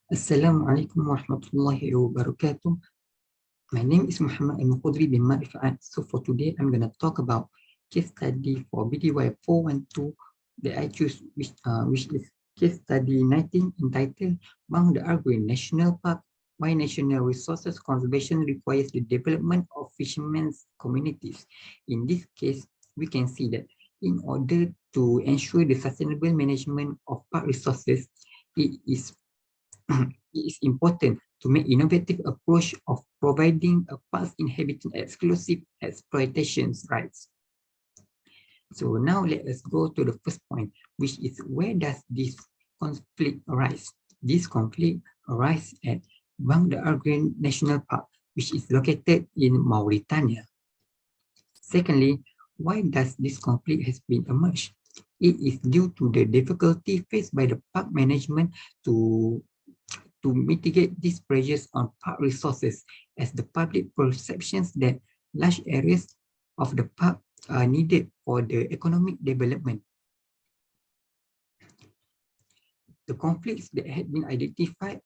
Assalamualaikum warahmatullahi wabarakatuh. My name is Muhammad Khudri bin RIFA'AT. So for today, I'm going to talk about case study for BDY 412 that I choose, which is case study 19 entitled Bang the Arguin National Park, Why National Resources Conservation Requires the Development of Fishermen's Communities. In this case, we can see that in order to ensure the sustainable management of park resources, it is it is important to make innovative approach of providing a park's inhabitant exclusive exploitation rights. So now let us go to the first point, which is where does this conflict arise? This conflict arises at Bang the Arguin National Park, which is located in Mauritania. Secondly, why does this conflict has been emerged? It is due to the difficulty faced by the park management to mitigate these pressures on park resources, as the public perceptions that large areas of the park are needed for the economic development. The conflicts that had been identified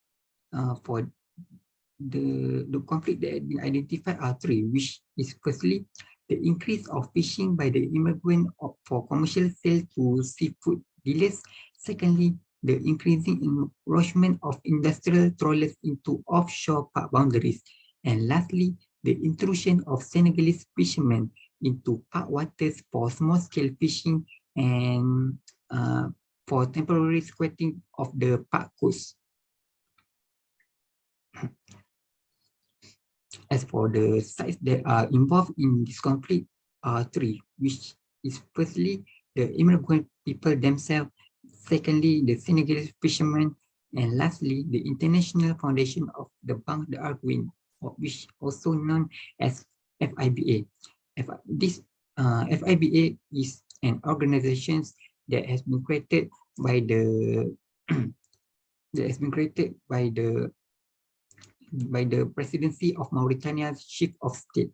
the conflict that had been identified are three, which is firstly the increase of fishing by the immigrant for commercial sale to seafood dealers. Secondly, the increasing encroachment of industrial trawlers into offshore park boundaries. And lastly, the intrusion of Senegalese fishermen into park waters for small-scale fishing and for temporary squatting of the park coast. As for the sites that are involved in this conflict are three, which is firstly the immigrant people themselves, secondly the Senegalese fishermen, and lastly the International Foundation of the Bang the Arguin, which also known as FIBA. This FIBA is an organization that has been created by the by the presidency of Mauritania's chief of state.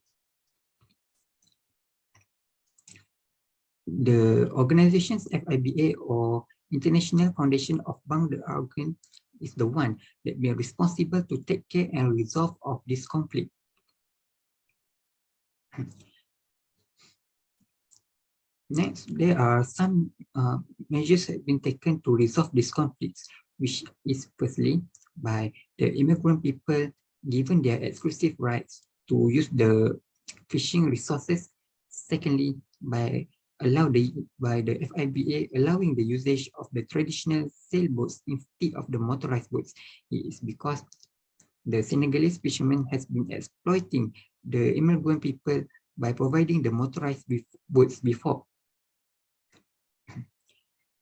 The organization's FIBA, or International Foundation of Bang the Arguin, is the one that will be responsible to take care and resolve of this conflict. Next, there are some measures that have been taken to resolve these conflicts, which is firstly by the immigrant people given their exclusive rights to use the fishing resources. Secondly, by the FIBA allowing the usage of the traditional sailboats instead of the motorized boats. It is because the Senegalese fishermen has been exploiting the immigrant people by providing the motorized boats before.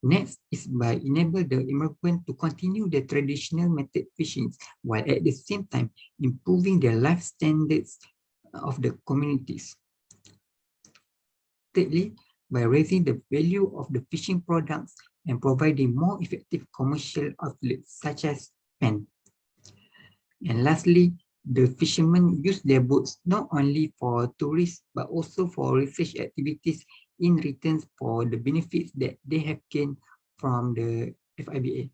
Next is by enable the immigrant to continue the traditional method fishing while at the same time improving their life standards of the communities. Thirdly, by raising the value of the fishing products and providing more effective commercial outlets such as pen. And lastly, the fishermen use their boats not only for tourists but also for research activities in return for the benefits that they have gained from the FIBA.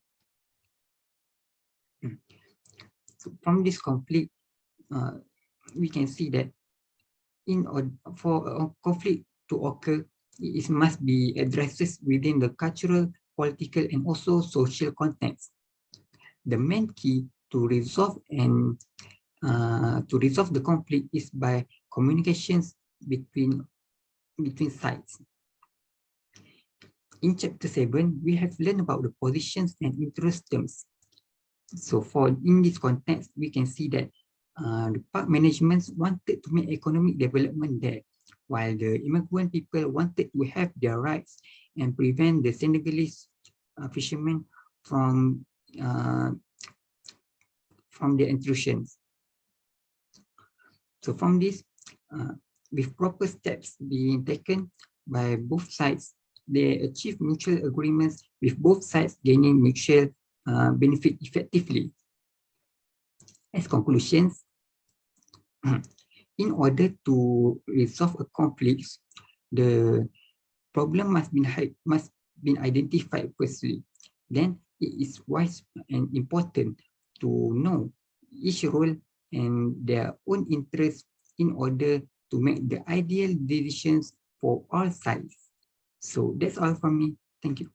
So from this conflict, we can see that for a conflict to occur, it must be addressed within the cultural, political, and also social context. The main key to resolve the conflict is by communications between sides. In chapter 7, we have learned about the positions and interest terms. So in this context, we can see that the park management wanted to make economic development there, while the immigrant people wanted to have their rights and prevent the Senegalese fishermen from their intrusions. So from this, with proper steps being taken by both sides, they achieve mutual agreements with both sides gaining mutual benefit effectively. As conclusions, in order to resolve a conflict, the problem must be identified firstly. Then it is wise and important to know each role and their own interests in order to make the ideal decisions for all sides. So that's all from me. Thank you.